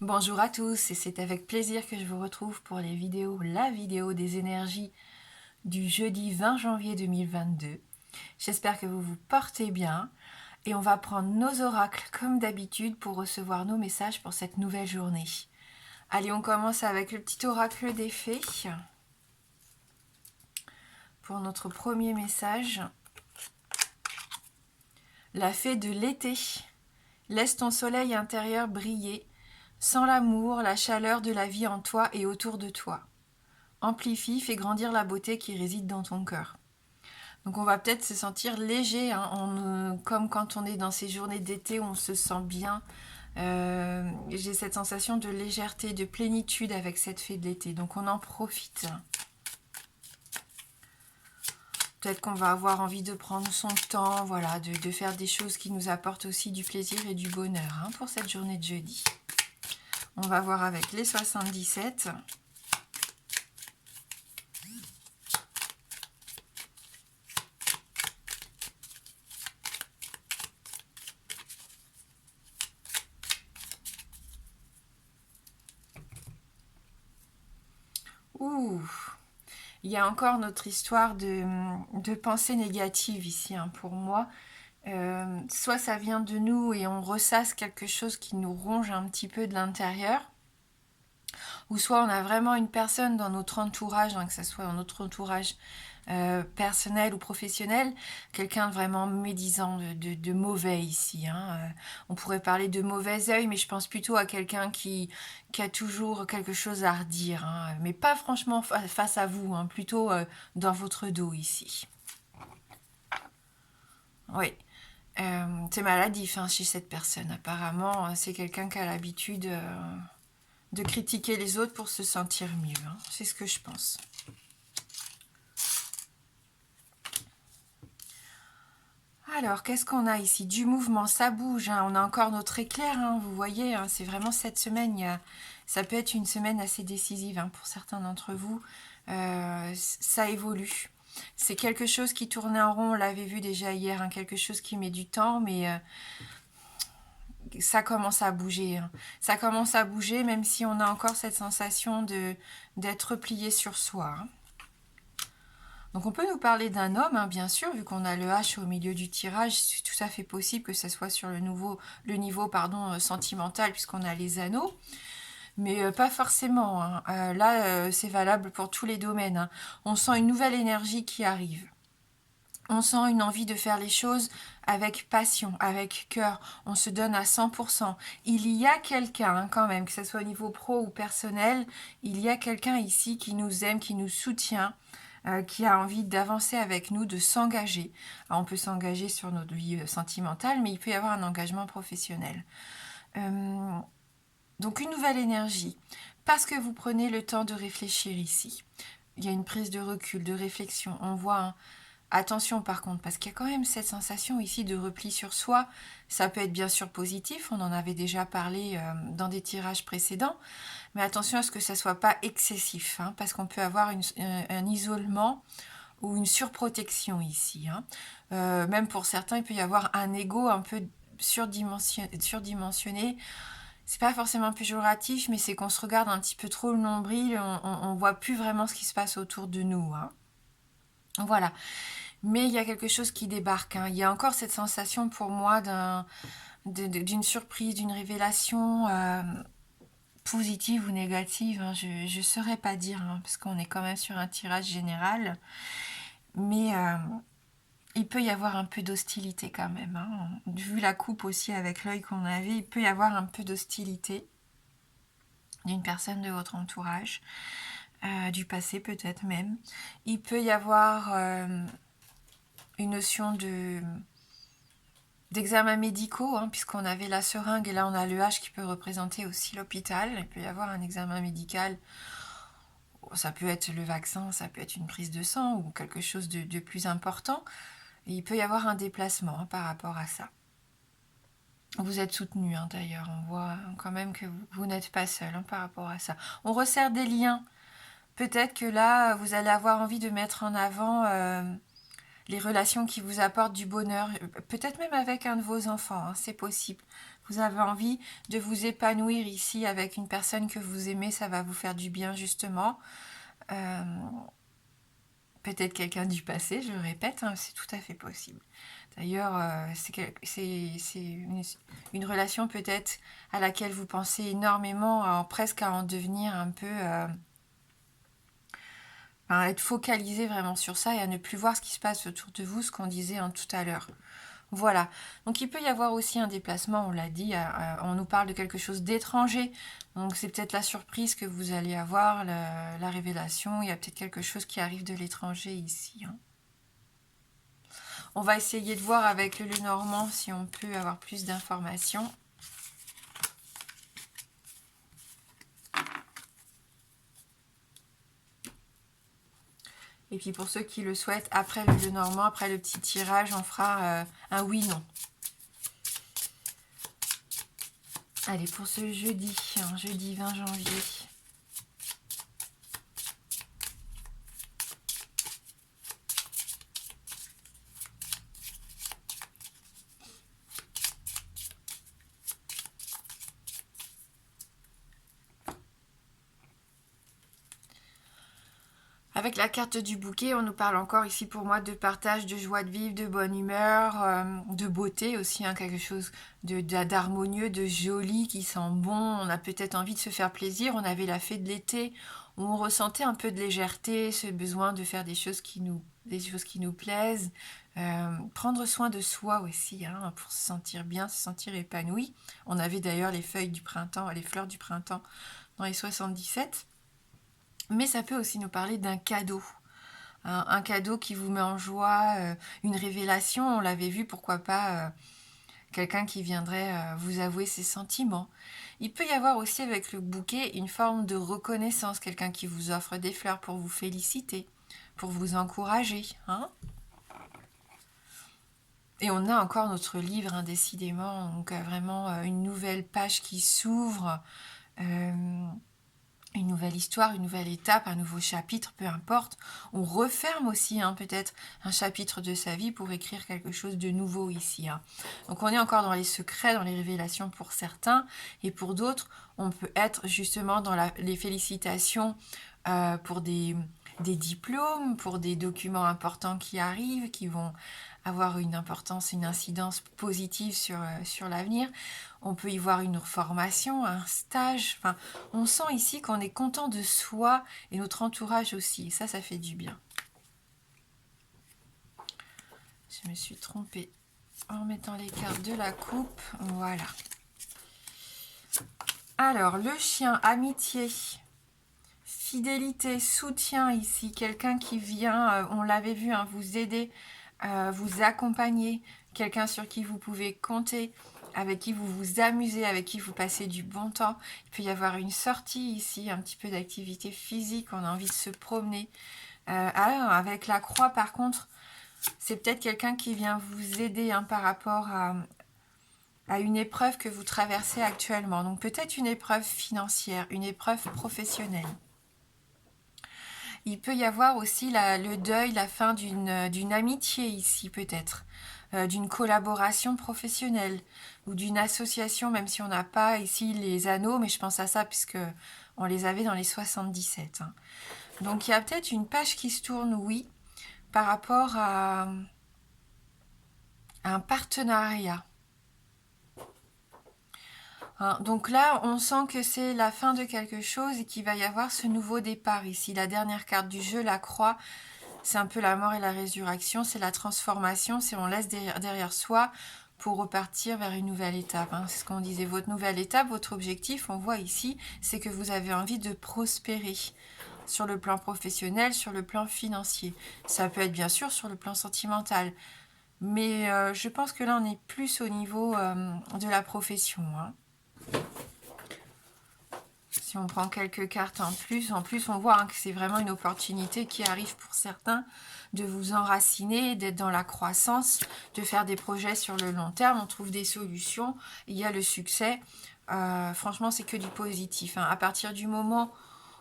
Bonjour à tous, et c'est avec plaisir que je vous retrouve pour la vidéo des énergies du jeudi 20 janvier 2022. J'espère que vous vous portez bien et on va prendre nos oracles comme d'habitude pour recevoir nos messages pour cette nouvelle journée. Allez, on commence avec le petit oracle des fées. Pour notre premier message, la fée de l'été. Laisse ton soleil intérieur briller, sans l'amour, la chaleur de la vie en toi et autour de toi. Amplifie, fais grandir la beauté qui réside dans ton cœur. Donc on va peut-être se sentir léger, hein, comme quand on est dans ces journées d'été où on se sent bien. J'ai cette sensation de légèreté, de plénitude avec cette fée de l'été, donc on en profite. Peut-être qu'on va avoir envie de prendre son temps, voilà, de faire des choses qui nous apportent aussi du plaisir et du bonheur, hein, pour cette journée de jeudi. On va voir avec les 77. Ouh, il y a encore notre histoire de pensée négative ici, hein, pour moi. Soit ça vient de nous et on ressasse quelque chose qui nous ronge un petit peu de l'intérieur, ou soit on a vraiment une personne dans notre entourage, hein, que ce soit dans notre entourage personnel ou professionnel, quelqu'un de vraiment médisant, de mauvais ici, hein. On pourrait parler de mauvais œil, mais je pense plutôt à quelqu'un qui a toujours quelque chose à redire, hein, mais pas franchement face à vous, hein, plutôt dans votre dos ici. Oui. C'est maladif, hein, chez cette personne. Apparemment, c'est quelqu'un qui a l'habitude de critiquer les autres pour se sentir mieux, hein. C'est ce que je pense. Alors, qu'est-ce qu'on a ici? Du mouvement, ça bouge, hein. On a encore notre éclair, hein, vous voyez, hein. C'est vraiment cette semaine. Ça peut être une semaine assez décisive, hein, pour certains d'entre vous. Ça évolue. C'est quelque chose qui tournait en rond, on l'avait vu déjà hier, hein, quelque chose qui met du temps, mais ça commence à bouger, hein. Ça commence à bouger, même si on a encore cette sensation d'être plié sur soi, hein. Donc on peut nous parler d'un homme, hein, bien sûr, vu qu'on a le H au milieu du tirage, c'est tout à fait possible que ce soit sur le niveau sentimental, puisqu'on a les anneaux, mais pas forcément, hein. Là, c'est valable pour tous les domaines, hein. On sent une nouvelle énergie qui arrive. On sent une envie de faire les choses avec passion, avec cœur. On se donne à 100%. Il y a quelqu'un, hein, quand même, que ce soit au niveau pro ou personnel, il y a quelqu'un ici qui nous aime, qui nous soutient, qui a envie d'avancer avec nous, de s'engager. On peut s'engager sur notre vie sentimentale, mais il peut y avoir un engagement professionnel. Donc une nouvelle énergie, parce que vous prenez le temps de réfléchir ici. Il y a une prise de recul, de réflexion. On voit un... Attention par contre, parce qu'il y a quand même cette sensation ici de repli sur soi. Ça peut être bien sûr positif, on en avait déjà parlé dans des tirages précédents, mais attention à ce que ça ne soit pas excessif, hein, parce qu'on peut avoir un isolement ou une surprotection ici, hein. Même pour certains, il peut y avoir un ego un peu surdimensionné. C'est pas forcément péjoratif, mais c'est qu'on se regarde un petit peu trop le nombril, on voit plus vraiment ce qui se passe autour de nous, hein. Voilà. Mais il y a quelque chose qui débarque, hein. Il y a encore cette sensation pour moi d'une surprise, d'une révélation positive ou négative, hein. Je ne saurais pas dire, hein, parce qu'on est quand même sur un tirage général. Mais il peut y avoir un peu d'hostilité quand même, hein. Vu la coupe aussi avec l'œil qu'on avait, il peut y avoir un peu d'hostilité d'une personne de votre entourage, du passé peut-être même. Il peut y avoir une notion d'examens médicaux, hein, puisqu'on avait la seringue et là on a le H qui peut représenter aussi l'hôpital. Il peut y avoir un examen médical. Ça peut être le vaccin, ça peut être une prise de sang ou quelque chose de plus important. Et il peut y avoir un déplacement, hein, par rapport à ça. Vous êtes soutenu, hein, d'ailleurs. On voit quand même que vous n'êtes pas seul, hein, par rapport à ça. On resserre des liens. Peut-être que là, vous allez avoir envie de mettre en avant les relations qui vous apportent du bonheur, peut-être même avec un de vos enfants, hein, c'est possible. Vous avez envie de vous épanouir ici avec une personne que vous aimez, ça va vous faire du bien justement. Peut-être quelqu'un du passé, je le répète, hein, c'est tout à fait possible. D'ailleurs, c'est une relation peut-être à laquelle vous pensez énormément, presque à en devenir un peu... être focalisé vraiment sur ça et à ne plus voir ce qui se passe autour de vous, ce qu'on disait tout à l'heure. Voilà, donc il peut y avoir aussi un déplacement, on l'a dit, on nous parle de quelque chose d'étranger, donc c'est peut-être la surprise que vous allez avoir, la révélation, il y a peut-être quelque chose qui arrive de l'étranger ici. Hein. On va essayer de voir avec le Lenormand si on peut avoir plus d'informations. Et puis pour ceux qui le souhaitent, après le Lenormand, après le petit tirage, on fera un oui-non. Allez, pour ce jeudi, jeudi 20 janvier. Avec la carte du bouquet, on nous parle encore ici pour moi de partage, de joie de vivre, de bonne humeur, de beauté aussi, hein, quelque chose d'harmonieux, de joli, qui sent bon. On a peut-être envie de se faire plaisir. On avait la fête de l'été où on ressentait un peu de légèreté, ce besoin de faire des choses qui nous plaisent. Prendre soin de soi aussi, hein, pour se sentir bien, se sentir épanoui. On avait d'ailleurs les feuilles du printemps, les fleurs du printemps dans les 77. Mais ça peut aussi nous parler d'un cadeau. Un cadeau qui vous met en joie, une révélation, on l'avait vu, pourquoi pas quelqu'un qui viendrait vous avouer ses sentiments. Il peut y avoir aussi avec le bouquet une forme de reconnaissance, quelqu'un qui vous offre des fleurs pour vous féliciter, pour vous encourager. Hein. Et on a encore notre livre, hein, décidément, donc vraiment une nouvelle page qui s'ouvre. Une nouvelle histoire, une nouvelle étape, un nouveau chapitre, peu importe. On referme aussi peut-être un chapitre de sa vie pour écrire quelque chose de nouveau ici. Hein. Donc on est encore dans les secrets, dans les révélations pour certains, et pour d'autres, on peut être justement dans les félicitations pour des diplômes, pour des documents importants qui arrivent, qui vont avoir une importance, une incidence positive sur l'avenir. On peut y voir une formation, un stage. Enfin, on sent ici qu'on est content de soi et notre entourage aussi. Et ça fait du bien. Je me suis trompée en mettant les cartes de la coupe. Voilà. Alors, le chien, amitié, fidélité, soutien ici. Quelqu'un qui vient, on l'avait vu, vous aider, vous accompagner. Quelqu'un sur qui vous pouvez compter, avec qui vous vous amusez, avec qui vous passez du bon temps. Il peut y avoir une sortie ici, un petit peu d'activité physique, on a envie de se promener. Alors, avec la croix, par contre, c'est peut-être quelqu'un qui vient vous aider par rapport à une épreuve que vous traversez actuellement. Donc peut-être une épreuve financière, une épreuve professionnelle. Il peut y avoir aussi le deuil, la fin d'une amitié ici, peut-être. D'une collaboration professionnelle ou d'une association, même si on n'a pas ici les anneaux, mais je pense à ça puisque on les avait dans les 77. Hein. Donc il y a peut-être une page qui se tourne, oui, par rapport à un partenariat. Hein, donc là, on sent que c'est la fin de quelque chose et qu'il va y avoir ce nouveau départ ici. La dernière carte du jeu, la croix, c'est un peu la mort et la résurrection, c'est la transformation, c'est on laisse derrière soi pour repartir vers une nouvelle étape. Hein. C'est ce qu'on disait, votre nouvelle étape, votre objectif, on voit ici, c'est que vous avez envie de prospérer sur le plan professionnel, sur le plan financier. Ça peut être bien sûr sur le plan sentimental, mais je pense que là, on est plus au niveau de la profession. Hein. Si on prend quelques cartes en plus on voit que c'est vraiment une opportunité qui arrive pour certains de vous enraciner, d'être dans la croissance, de faire des projets sur le long terme. On trouve des solutions, il y a le succès. Franchement, c'est que du positif. Hein. À partir du moment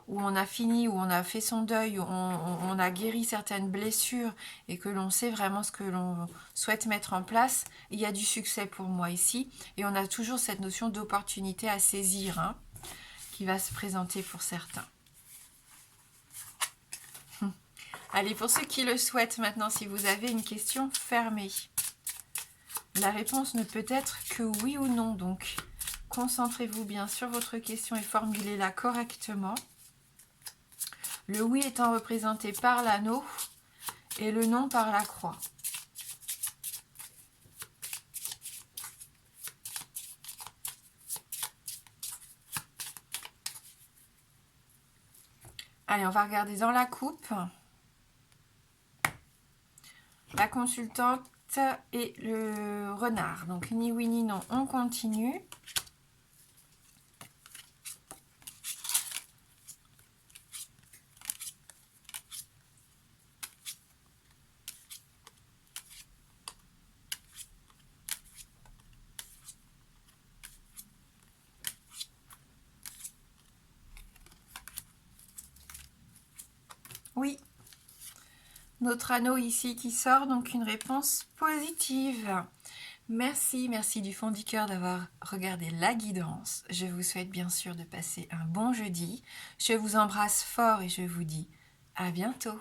où on a fini, où on a fait son deuil, où on a guéri certaines blessures et que l'on sait vraiment ce que l'on souhaite mettre en place, il y a du succès pour moi ici. Et on a toujours cette notion d'opportunité à saisir, hein, qui va se présenter pour certains. Allez, pour ceux qui le souhaitent maintenant, si vous avez une question, fermée. La réponse ne peut être que oui ou non, donc concentrez-vous bien sur votre question et formulez-la correctement. Le oui étant représenté par l'anneau et le non par la croix. Allez, on va regarder dans la coupe. La consultante et le renard. Donc ni oui ni non, on continue. Oui, notre anneau ici qui sort, donc une réponse positive. Merci, merci du fond du cœur d'avoir regardé la guidance. Je vous souhaite bien sûr de passer un bon jeudi. Je vous embrasse fort et je vous dis à bientôt.